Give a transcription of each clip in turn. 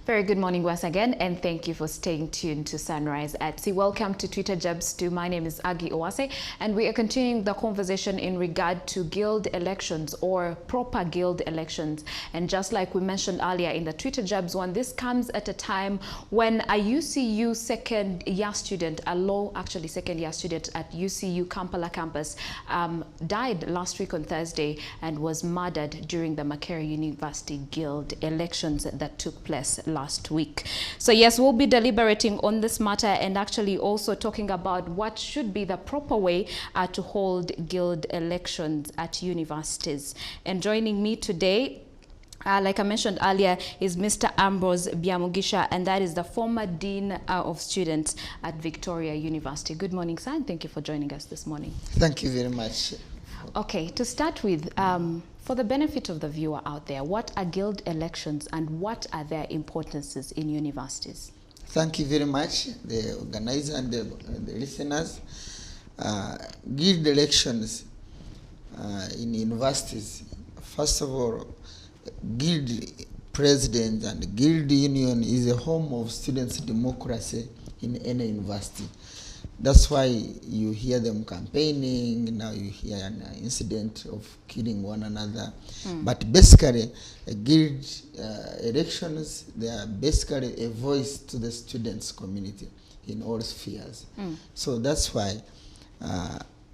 Very good morning once again, and thank you for staying tuned to Sunrise at Sea. Welcome to Twitter Jabs 2. My name is Agi Owase, and we are continuing the conversation in regard to guild elections or proper guild elections. And just like we mentioned earlier in the Twitter Jabs one, this comes at a time when a UCU second-year student, second-year student at UCU Kampala campus, died last week on Thursday and was murdered during the Makerere University guild elections that took place last week. So yes, we'll be deliberating on this matter and actually also talking about what should be the proper way to hold guild elections at universities. And joining me today, like I mentioned earlier, is Mr. Ambrose Byamugisha, and that is the former Dean of Students at Victoria University. Good morning, sir, and thank you for joining us this morning. Thank you very much. Okay, to start with, for the benefit of the viewer out there, what are guild elections and what are their importances in universities? Thank you very much, the organizer and the listeners. Guild elections in universities, first of all, guild president and guild union is a home of students' democracy in any university. That's why you hear them campaigning. Now you hear an incident of killing one another. But basically, guild elections, they are basically a voice to the students' community in all spheres. So that's why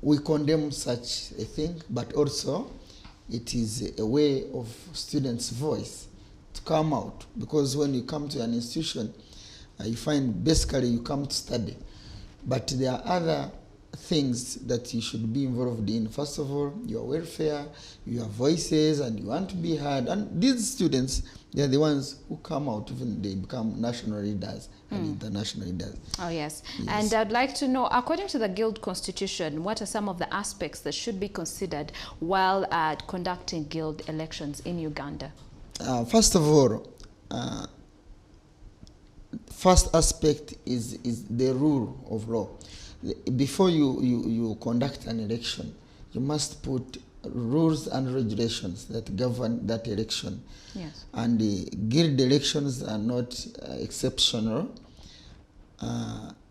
we condemn such a thing, but also it is a way of students' voice to come out. Because when you come to an institution, you find basically you come to study. But there are other things that you should be involved in. First of all, your welfare, your voices, and you want to be heard. And these students, they are the ones who come out, even they become national leaders and international leaders. Oh, yes. And I'd like to know, according to the Guild Constitution, what are some of the aspects that should be considered while conducting guild elections in Uganda? First of all, first aspect is the rule of law. Before you conduct an election, you must put rules and regulations that govern that election. Yes. And the guild elections are not exceptional.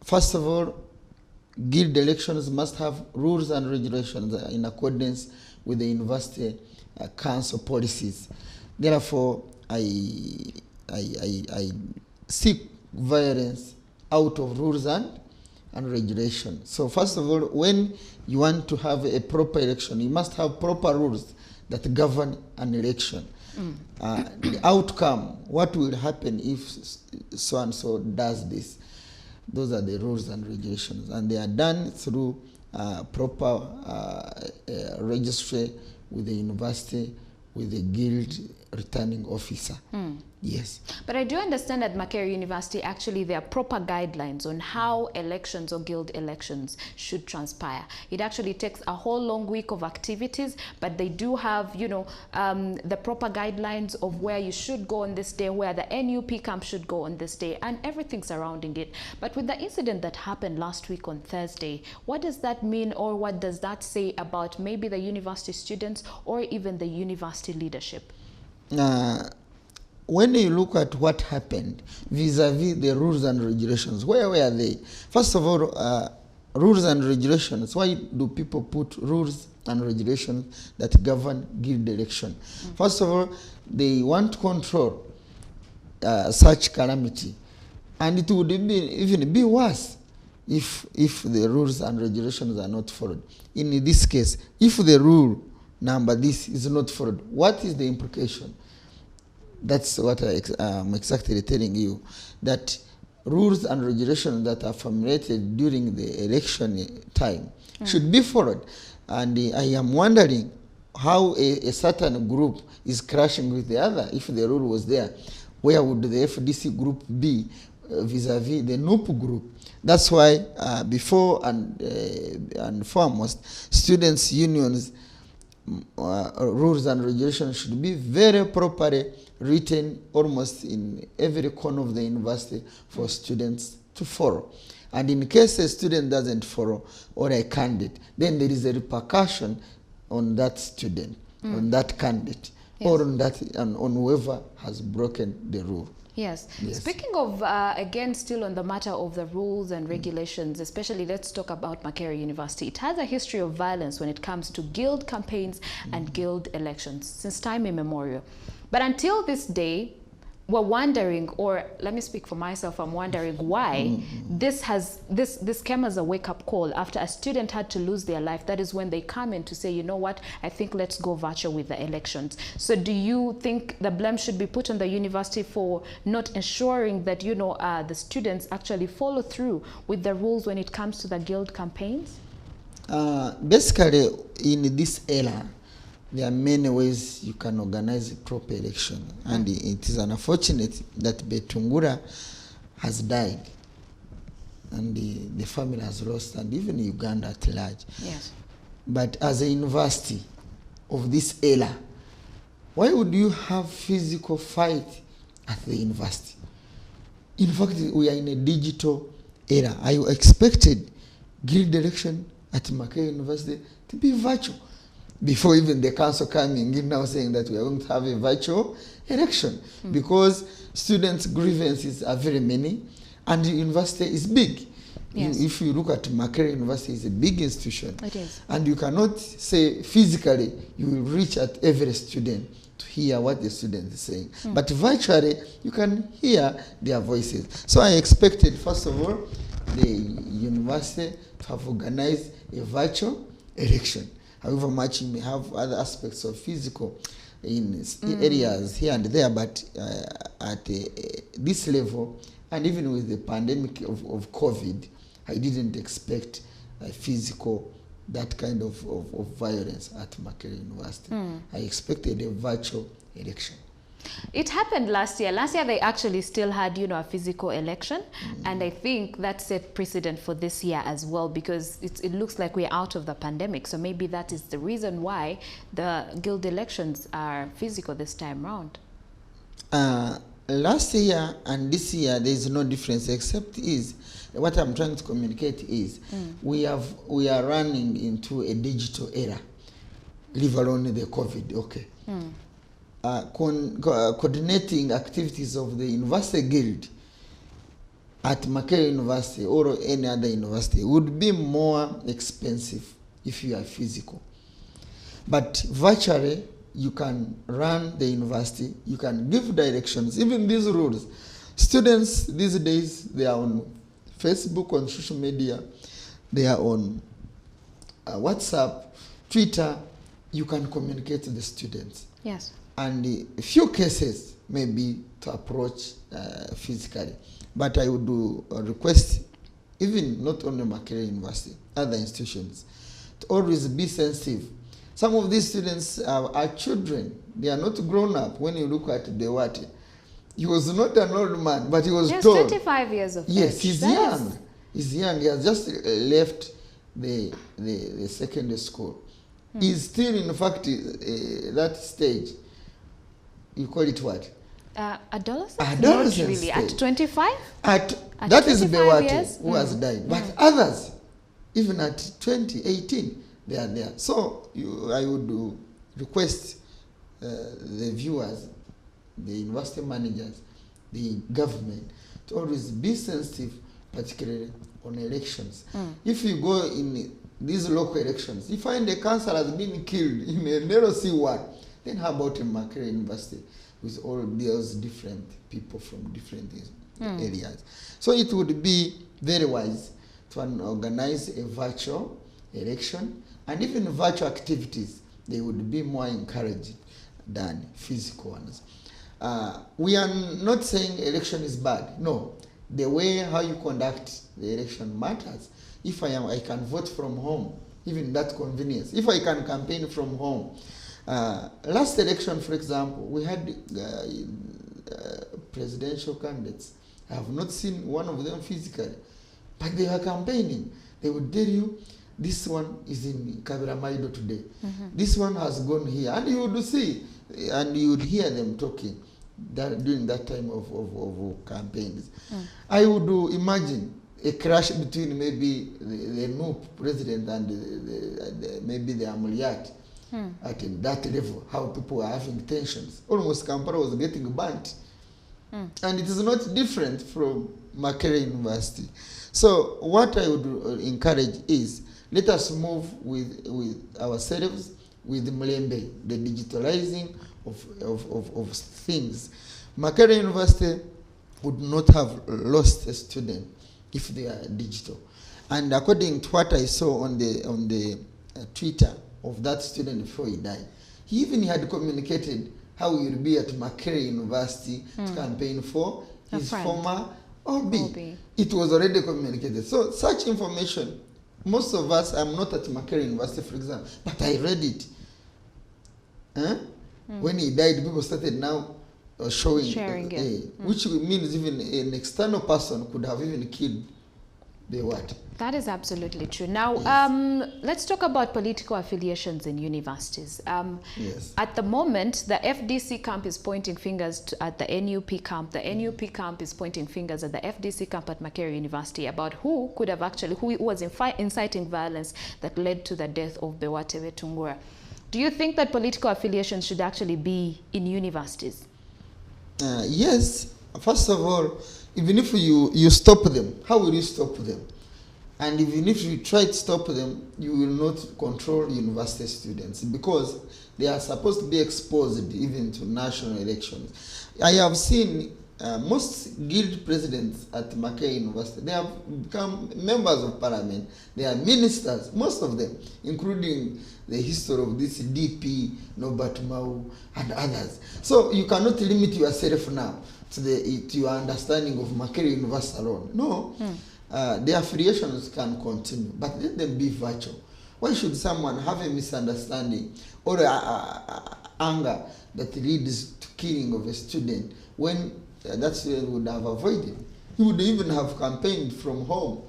First of all, guild elections must have rules and regulations in accordance with the university council policies. Therefore, I seek violence out of rules and regulation. So first of all, when you want to have a proper election, you must have proper rules that govern an election. The outcome, what will happen if so and so does this? Those are the rules and regulations, and they are done through proper registry with the university, with the guild returning officer. Yes. But I do understand at Makerere University, actually, there are proper guidelines on how elections or guild elections should transpire. It actually takes a whole long week of activities, but they do have, you know, the proper guidelines of where you should go on this day, where the NUP camp should go on this day, and everything surrounding it. But with the incident that happened last week on Thursday, what does that mean, or what does that say about maybe the university students or even the university leadership? When you look at what happened vis-a-vis the rules and regulations, where were they? First of all, rules and regulations. Why do people put rules and regulations that govern guild election? First of all, they want to control such calamity. And it would even be worse if the rules and regulations are not followed. In this case, if the rule number this is not followed, what is the implication? That's what I'm exactly telling you, that rules and regulations that are formulated during the election time should be followed. And I am wondering how a certain group is clashing with the other. If the rule was there, where would the FDC group be vis-a-vis the NUP group? That's why before and foremost, students' unions rules and regulations should be very properly written almost in every corner of the university for students to follow. And in case a student doesn't follow or a candidate, then there is a repercussion on that student, on that candidate, or on that on whoever has broken the rule. Yes. Yes. Speaking of, again, still on the matter of the rules and regulations, especially let's talk about Makerere University. It has a history of violence when it comes to guild campaigns and guild elections since time immemorial. But until this day, we're wondering, or let me speak for myself, I'm wondering why this came as a wake-up call after a student had to lose their life. That is when they come in to say, you know what, I think let's go virtual with the elections. So do you think the blame should be put on the university for not ensuring that, you know, the students actually follow through with the rules when it comes to the guild campaigns? Basically, in this era, there are many ways you can organize a proper election, and it is unfortunate that Betungura has died, and the family has lost, and even Uganda at large. Yes. But as a university of this era, why would you have physical fight at the university? In fact, we are in a digital era. I expected guild election at Makerere University to be virtual. Before even the council coming in now saying that we are going to have a virtual election, because students' grievances are very many, and the university is big. Yes. If you look at Makerere University, it's a big institution. It is. And you cannot say physically you will reach at every student to hear what the student is saying. But virtually, you can hear their voices. So I expected, first of all, the university to have organized a virtual election. However much you may have other aspects of physical in areas here and there, but at this level, and even with the pandemic of COVID, I didn't expect physical, that kind of violence at Makerere University. I expected a virtual election. It happened last year. Last year, they actually still had, you know, a physical election. And I think that set precedent for this year as well, because it looks like we're out of the pandemic. So maybe that is the reason why the guild elections are physical this time around. Last year and this year, there is no difference, except is what I'm trying to communicate is we are running into a digital era, leave alone the COVID. Okay. Coordinating activities of the university guild at Makerere University or any other university would be more expensive if you are physical. But virtually, you can run the university, you can give directions, even these rules. Students these days, they are on Facebook, on social media, they are on WhatsApp, Twitter. You can communicate to the students. Yes. And a few cases maybe to approach physically. But I would request, even not only Makerere University, other institutions, to always be sensitive. Some of these students are children. They are not grown up. When you look at Dewate, he was not an old man, but he was tall. 25 years of age. Yes, he's young. He's young. He has just left the secondary school. He's still, in fact, that stage. You call it what? Adolescent? Adolescent Not really. stage. At 25? That is 25 Bewate years? who has died. But others, even at 20, 18, they are there. So I would request the viewers, the university managers, the government, to always be sensitive, particularly on elections. If you go in these local elections, you find a councillor has been killed in a narrow C1, then how about in Makerere University with all those different people from different areas? So it would be very wise to organize a virtual election, and even virtual activities, they would be more encouraged than physical ones. We are not saying election is bad. No, the way how you conduct the election matters. If I can vote from home, even that convenience. If I can campaign from home. Last election, for example, we had presidential candidates. I have not seen one of them physically, but they are campaigning. They would tell you, this one is in Kabiramaido today. This one has gone here. And you would see, and you would hear them talking during that time of campaigns. I would imagine a clash between maybe the new president and maybe the Amuliat. At that level, how people are having tensions. Almost Kampala was getting burnt And it is not different from Makerere University. So what I would encourage is, let us move with ourselves, with Mlembe, the digitalizing of things. Makerere University would not have lost a student if they are digital. And according to what I saw on the Twitter of that student before he died, he even had communicated how he will be at Makerere University to campaign for his former OB. It was already communicated. So such information, most of us, I'm not at Makerere University, for example, but I read it. When he died, people started now sharing it. Which means even an external person could have even killed the what? That is absolutely true. Now, yes. Let's talk about political affiliations in universities. Yes. At the moment, the FDC camp is pointing fingers at the NUP camp. The NUP camp is pointing fingers at the FDC camp at Makerere University about who was inciting violence that led to the death of Bewatewe Tungura. Do you think that political affiliations should actually be in universities? Yes. First of all, even if you stop them, how will you stop them? And even if you try to stop them, you will not control university students, because they are supposed to be exposed even to national elections. I have seen most guild presidents at Makerere University, they have become members of parliament, they are ministers, most of them, including the history of this DP, Norbert Mau, and others. So you cannot limit yourself now to your understanding of Makerere University alone. No, the affiliations can continue, but let them be virtual. Why should someone have a misunderstanding or anger that leads to killing of a student when that student would have avoided? He would even have campaigned from home,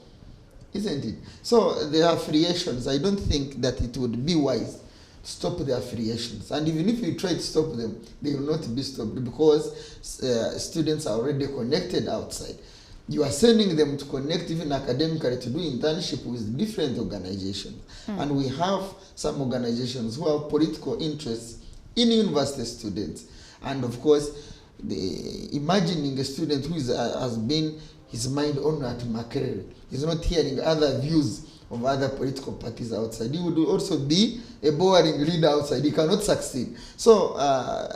isn't it? So the affiliations, I don't think that it would be wise to stop the affiliations. And even if you try to stop them, they will not be stopped, because students are already connected outside. You are sending them to connect even academically, to do internship with different organizations. And we have some organizations who have political interests in university students. And of course, imagining a student who has been his mind only at Makerere, he's not hearing other views of other political parties outside. He would also be a boring leader outside. He cannot succeed. So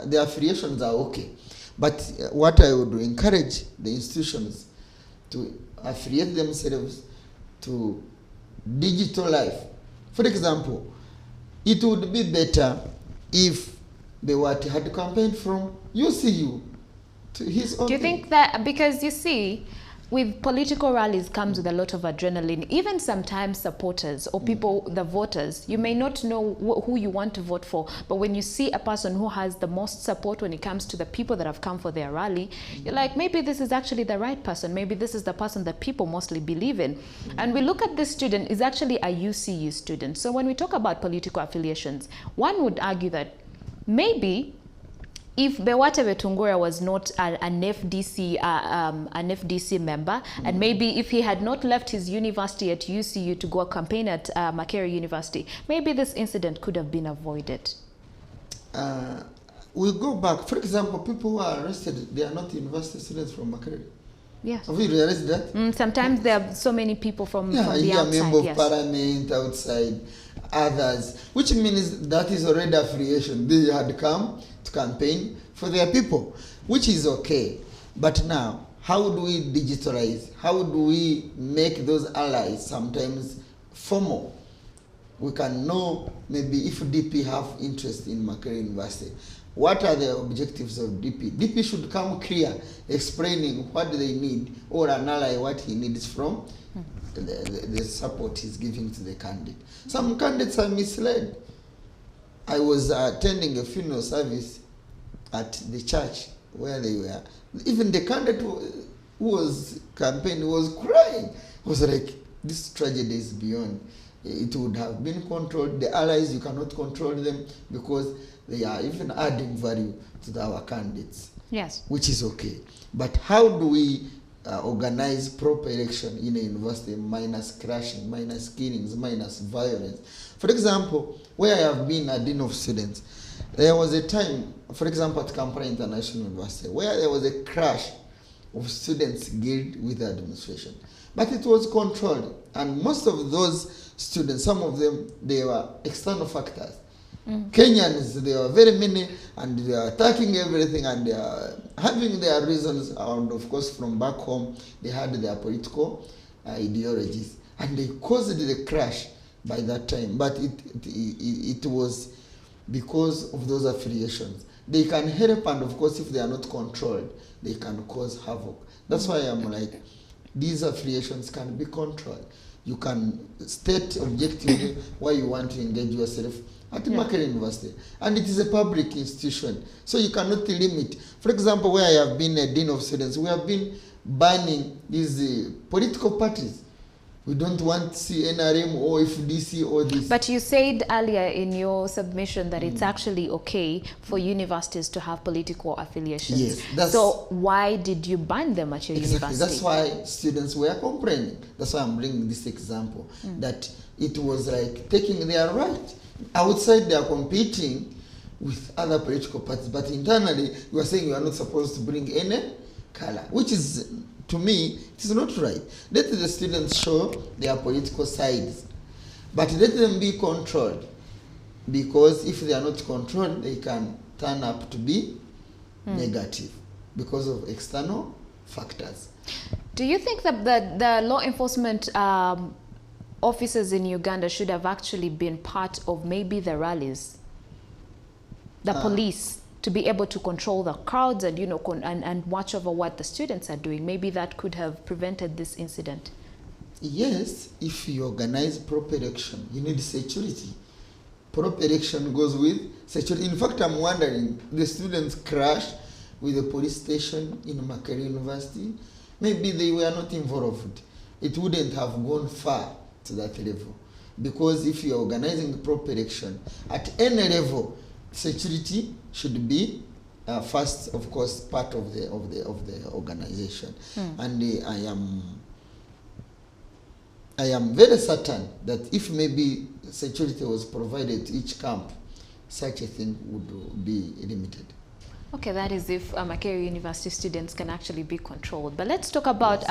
the affiliations are okay. But what I would encourage the institutions to affiliate themselves to digital life. For example, it would be better if they had campaigned from UCU to his own. Do you think that, because you see, with political rallies comes with a lot of adrenaline. Even sometimes supporters or people, the voters, you may not know who you want to vote for, but when you see a person who has the most support when it comes to the people that have come for their rally, you're like, maybe this is actually the right person. Maybe this is the person that people mostly believe in. And we look at this student is actually a UCU student. So when we talk about political affiliations, one would argue that maybe if Bewatewe Tungura was not an FDC member, and maybe if he had not left his university at UCU to go campaign at Makerere University, maybe this incident could have been avoided. We'll go back. For example, people who are arrested, they are not university students from Makerere. Yes. Have you realized that? Sometimes there are so many people from the outside. Yeah, member of parliament outside, others, which means that is already affiliation. They had come to campaign for their people, which is okay. But now, how do we digitalize? How do we make those allies sometimes formal? We can know maybe if DP have interest in Makerere University, what are the objectives of DP? DP should come clear, explaining what they need, or an ally what he needs from the support he's giving to the candidate. Some candidates are misled. I was attending a funeral service at the church where they were. Even the candidate who was campaigning was crying. It was like, this tragedy is beyond. It would have been controlled. The allies, you cannot control them because they are even adding value to our candidates. Yes. Which is okay. But how do we organize proper election in a university minus crashing, minus killings, minus violence? For example, where I have been a dean of students, There was a time, for example, at Kampala International University, where there was a crash of students guilt with the administration. But it was controlled. And most of those students, some of them, they were external factors. Kenyans, there were very many, and they are attacking everything, and they are having their reasons. And of course, from back home, they had their political ideologies, and they caused the crash by that time. But it was because of those affiliations. They can help, and of course, if they are not controlled, they can cause havoc. That's why I'm like, these affiliations can be controlled. You can state objectively why you want to engage yourself at Makerere University. And it is a public institution, so you cannot limit. For example, where I have been a dean of students, we have been banning these political parties. We don't want to see NRM or FDC or this. But you said earlier in your submission that it's actually okay for universities to have political affiliations. Yes. So why did you ban them at your university? That's why students were complaining. That's why I'm bringing this example, that it was like taking their right. Outside they are competing with other political parties, but internally you are saying you are not supposed to bring any color, which is, to me, it is not right. Let the students show their political sides, but let them be controlled, because if they are not controlled, they can turn up to be negative because of external factors. Do you think that the law enforcement officers in Uganda should have actually been part of maybe the rallies, the police, to be able to control the crowds and, you know, and watch over what the students are doing? Maybe that could have prevented this incident. Yes, if you organize proper election, you need security. Proper election goes with security. In fact, I'm wondering, the students crashed with the police station in Makerere University. Maybe they were not involved. It wouldn't have gone far to that level. Because if you're organizing proper election, at any level, security should be first, of course, part of the organization. And I am very certain that if maybe security was provided to each camp, such a thing would be limited. Okay, that is if Makerere University students can actually be controlled. But let's talk about,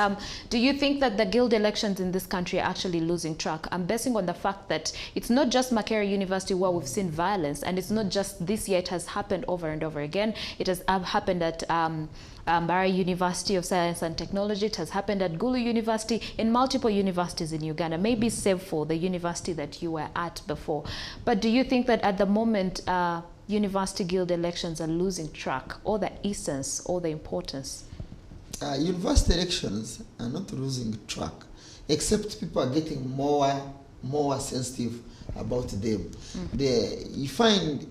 do you think that the guild elections in this country are actually losing track? I'm basing on the fact that it's not just Makerere University where we've seen violence, and it's not just this year, it has happened over and over again. It has happened at Makerere University of Science and Technology, it has happened at Gulu University, in multiple universities in Uganda, maybe save for the university that you were at before. But do you think that at the moment, university guild elections are losing track, or the essence, or the importance? University elections are not losing track, except people are getting more sensitive about them. You find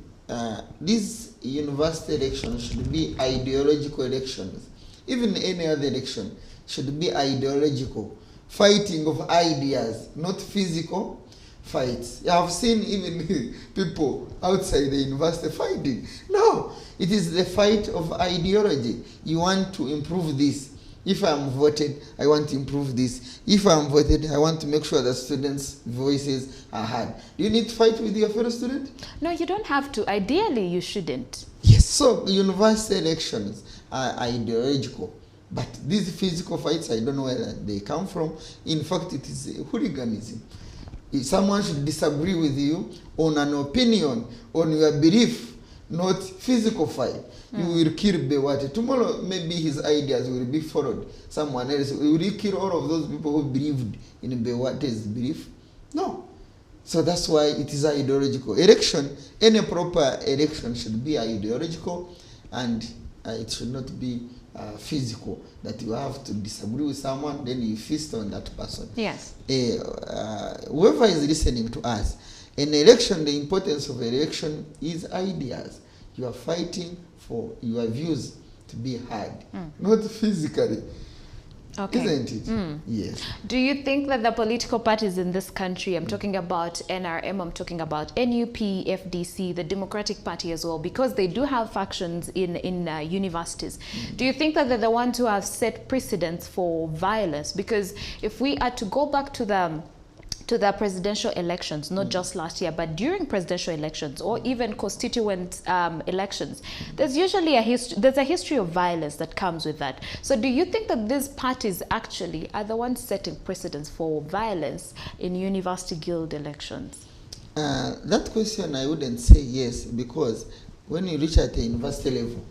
these university elections should be ideological elections. Even any other election should be ideological, fighting of ideas, not physical fights. I have seen even people outside the university fighting. No, it is the fight of ideology. You want to improve this. If I am voted, I want to improve this. If I am voted, I want to make sure that students' voices are heard. Do you need to fight with your fellow student? No, you don't have to. Ideally, you shouldn't. Yes, so university elections are ideological. But these physical fights, I don't know where they come from. In fact, it is hooliganism. If someone should disagree with you on an opinion, on your belief, not physical fight, you will kill Bewate. Tomorrow, maybe his ideas will be followed. Someone else. Will you kill all of those people who believed in Bewate's belief? No. So that's why it is ideological. Election, any proper election should be ideological, and it should not be physical, that you have to disagree with someone, then you feast on that person. Yes. Whoever is listening to us, in election, the importance of election is ideas. You are fighting for your views to be heard, not physically. Okay. Isn't it? Yes. Do you think that the political parties in this country, I'm talking about NRM, I'm talking about NUP, FDC, the Democratic Party as well, because they do have factions in universities, do you think that they're the ones who have set precedents for violence? Because if we are to go back to the to the presidential elections, not just last year, but during presidential elections or even constituent elections, there's usually there's a history of violence that comes with that. So do you think that these parties actually are the ones setting precedents for violence in university guild elections? That question I wouldn't say yes, because when you reach at the university level,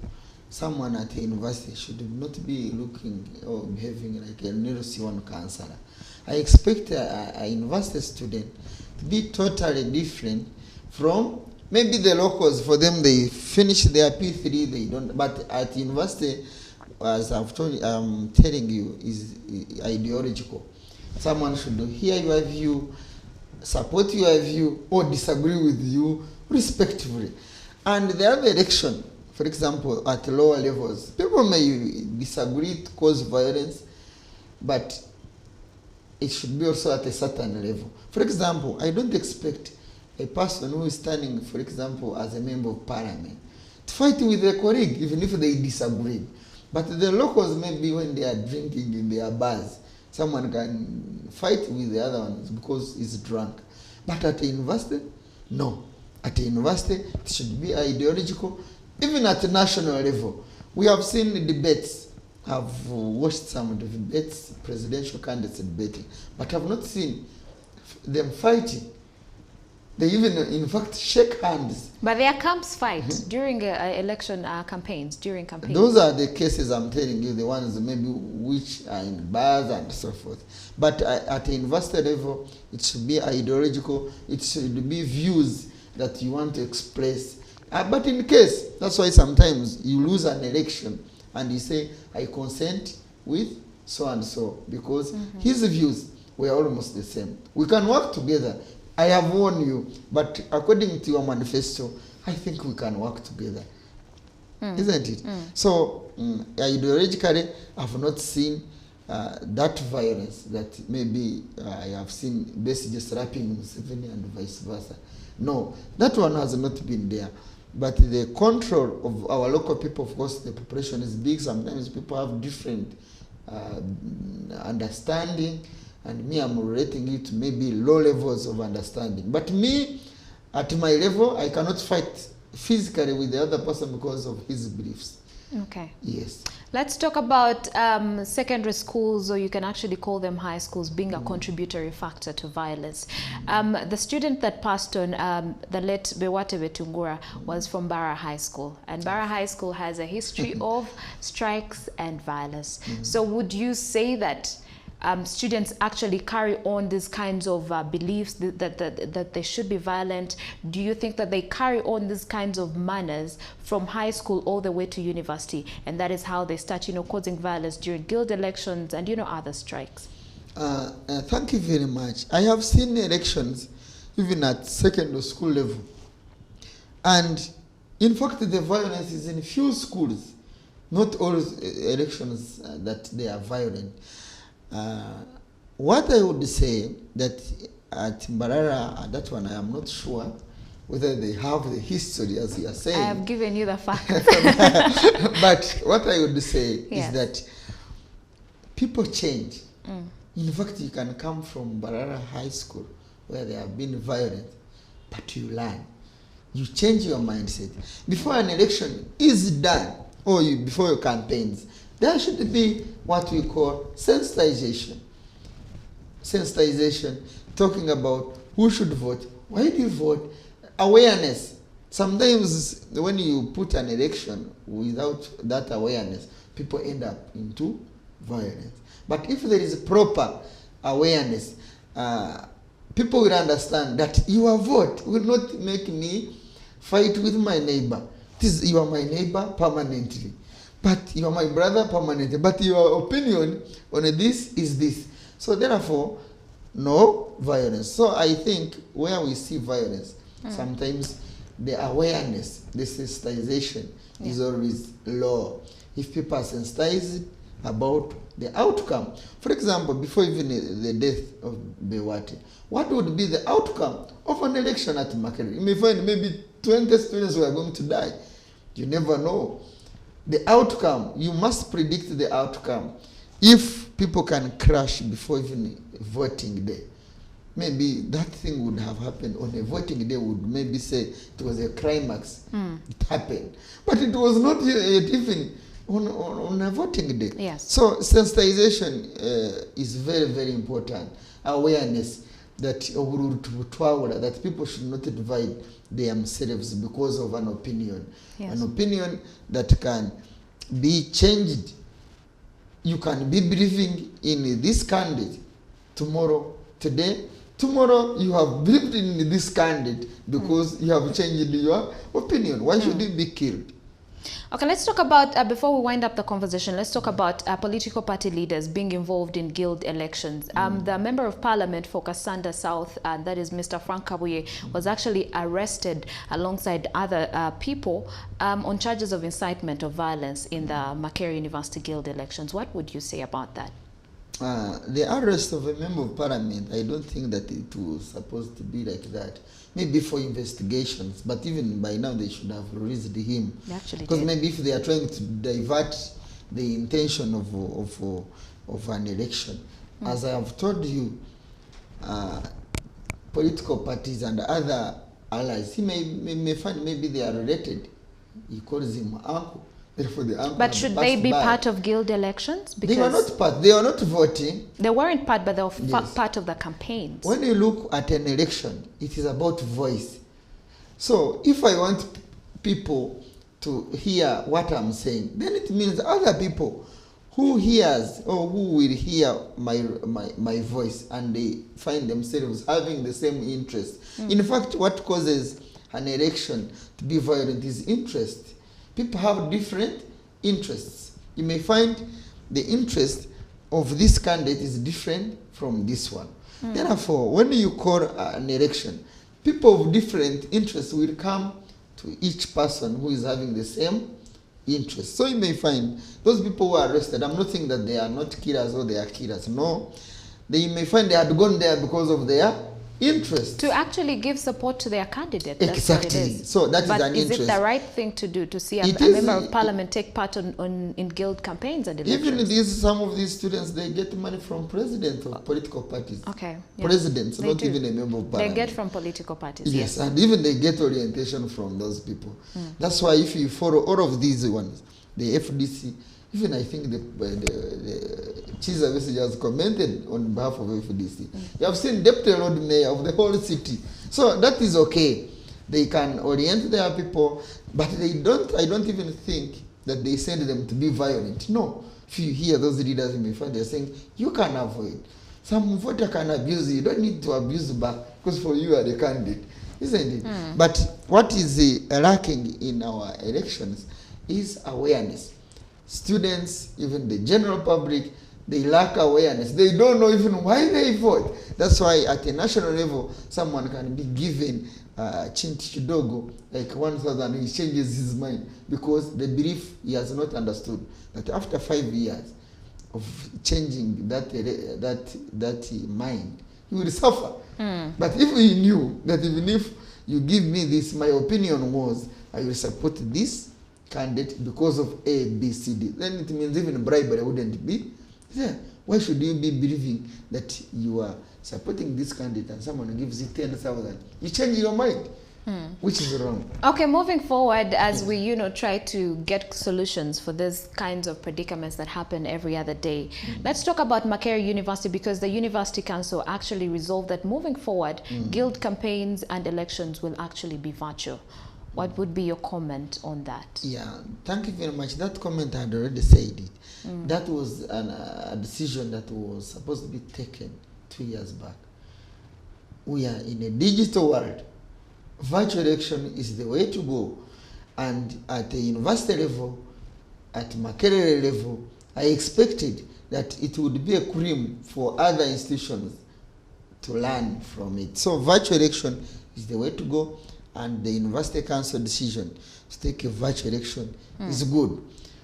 someone at the university should not be looking or behaving like a neurosurgeon counselor. I expect a university student to be totally different from maybe the locals. For them, they finish their P3, they don't. But at university, as I'm telling you, is ideological. Someone should hear your view, support your view, or disagree with you respectively. And the other election, for example, at lower levels, people may disagree to cause violence, but it should be also at a certain level. For example, I don't expect a person who is standing, for example, as a member of parliament, to fight with a colleague, even if they disagree. But the locals, maybe when they are drinking in their bars, someone can fight with the other ones because he's drunk. But at a university, no. At a university, it should be ideological. Even at the national level, we have seen the debates. I've watched some of the debates, presidential candidates debating, but I've not seen them fighting. They even, in fact, shake hands. But their camps fight during election campaigns, during campaigns. Those are the cases I'm telling you, the ones maybe which are in bars and so forth. But at the university level, it should be ideological. It should be views that you want to express. But in case, that's why sometimes you lose an election and you say, I consent with so and so, because his views were almost the same. We can work together. I have warned you, but according to your manifesto, I think we can work together. Isn't it? So, ideologically, I have not seen that violence that maybe I have seen basically slapping Museveni and vice versa. No, that one has not been there. But the control of our local people, of course, the population is big. Sometimes people have different understanding. And me, I'm relating it to maybe low levels of understanding. But me, at my level, I cannot fight physically with the other person because of his beliefs. Okay. Yes. Let's talk about secondary schools, or you can actually call them high schools, being a contributory factor to violence. The student that passed on, the late Bewate Betungura, was from Bara High School. And Bara High School has a history of strikes and violence. So would you say that students actually carry on these kinds of beliefs that they should be violent? Do you think that they carry on these kinds of manners from high school all the way to university, and that is how they start, causing violence during guild elections and, other strikes? Thank you very much. I have seen elections even at secondary school level. And in fact, the violence is in few schools. Not all elections that they are violent. What I would say that at Mbarara, that one I am not sure whether they have the history as you are saying. I have given you the facts. But what I would say is that people change. In fact, you can come from Mbarara High School where there have been violence, but you learn. You change your mindset. Before an election is done, or before your campaigns, there should be what we call sensitization. Sensitization, talking about who should vote, why do you vote, awareness. Sometimes when you put an election without that awareness, people end up into violence. But if there is proper awareness, people will understand that your vote will not make me fight with my neighbor. You are my neighbor permanently. But you are my brother permanently. But your opinion on this is this. So therefore, no violence. So I think where we see violence, sometimes the awareness, the sensitization is always low. If people are sensitized about the outcome, for example, before even the death of Bewate, what would be the outcome of an election at Makerere? You may find maybe 20 students who are going to die. You never know. The outcome, you must predict the outcome. If people can crash before even voting day, maybe that thing would have happened on a voting day, would maybe say it was a climax. It happened. But it was not yet even on a voting day. Yes. So sensitization is very, very important. Awareness that that people should not divide themselves because of an opinion. Yes. An opinion that can be changed. You can be believing in this candidate today, tomorrow you have believed in this candidate because you have changed your opinion. Why should you be killed? Okay, let's talk about, before we wind up the conversation, let's talk about political party leaders being involved in guild elections. The Member of Parliament for Kasanda South, that is Mr. Frank Kabuye, was actually arrested alongside other people on charges of incitement of violence in the Makerere University guild elections. What would you say about that? The arrest of a member of parliament, I don't think that it was supposed to be like that. Maybe for investigations, but even by now they should have released him. Because maybe if they are trying to divert the intention of an election. As I have told you, political parties and other allies, he may find maybe they are related. He calls him uncle. But should they be part of guild elections? Because they were not part. They were not voting. They weren't part, but they were part of the campaigns. When you look at an election, it is about voice. So if I want people to hear what I'm saying, then it means other people who hears or who will hear my voice and they find themselves having the same interest. In fact, what causes an election to be violent is interest. People have different interests. You may find the interest of this candidate is different from this one. Therefore, when you call an election, people of different interests will come to each person who is having the same interest. So you may find those people who are arrested, I'm not saying that they are not killers or they are killers. No. You may find they had gone there because of their interest. To actually give support to their candidate. Exactly. So that is an interest. But is it the right thing to do, to see a member of parliament take part in guild campaigns and elections? Even some of these students, they get money from presidents of political parties. Okay. Yeah. Presidents, not even a member of parliament. They get from political parties. Yes, and even they get orientation from those people. That's why if you follow all of these ones, the FDC, even I think the Chiza message has commented on behalf of FDC. You have seen deputy road mayor of the whole city. So that is okay. They can orient their people, but I don't even think that they send them to be violent. No. If you hear those leaders, you may find they're saying, you can avoid. Some voter can abuse you. You don't need to abuse back because for you are the candidate. Isn't it? But what is lacking in our elections is awareness. Students, even the general public, they lack awareness. They don't know even why they vote. That's why at a national level, someone can be given chinti kidogo, like 1,000, he changes his mind because the belief he has not understood that after 5 years of changing that mind, he will suffer. But if he knew that even if you give me this, my opinion was I will support this candidate because of A, B, C, D. Then it means even bribery wouldn't be there. Why should you be believing that you are supporting this candidate and someone gives you 10,000? You change your mind, which is wrong. Okay, moving forward, as we try to get solutions for these kinds of predicaments that happen every other day, let's talk about Makerere University, because the University Council actually resolved that moving forward, guild campaigns and elections will actually be virtual. What would be your comment on that? Yeah, thank you very much. That comment I had already said it. That was a decision that was supposed to be taken 2 years back. We are in a digital world. Virtual election is the way to go. And at the university level, at Makerere level, I expected that it would be a cream for other institutions to learn from it. So virtual election is the way to go. And the University Council decision to take a virtual election is good.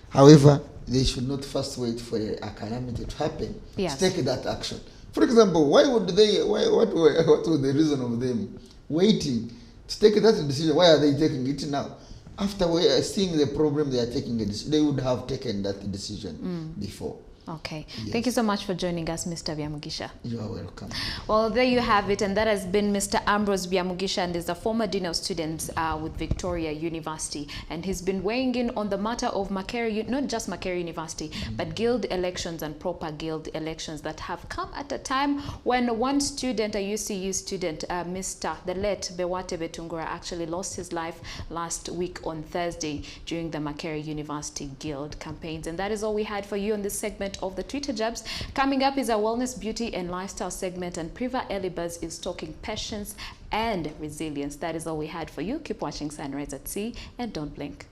However, they should not first wait for a calamity to happen to take that action. For example, why would they? What was the reason of them waiting to take that decision? Why are they taking it now? After seeing the problem, they are taking a decision. They would have taken that decision before. Okay. Yes. Thank you so much for joining us, Mr. Byamugisha. You are welcome. Well, there you have it, and that has been Mr. Ambrose Byamugisha, and is a former Dean of Students with Victoria University, and he's been weighing in on the matter of Makerere, not just Makerere University, but guild elections and proper guild elections that have come at a time when one student, a UCU student, the late Bewate Betungura, actually lost his life last week on Thursday during the Makerere University Guild campaigns. And that is all we had for you on this segment of the Twitter Jabs. Coming up is a wellness, beauty and lifestyle segment, and Priva Elibas is talking patience and resilience. That is all we had for you. Keep watching Sunrise at Sea and don't blink.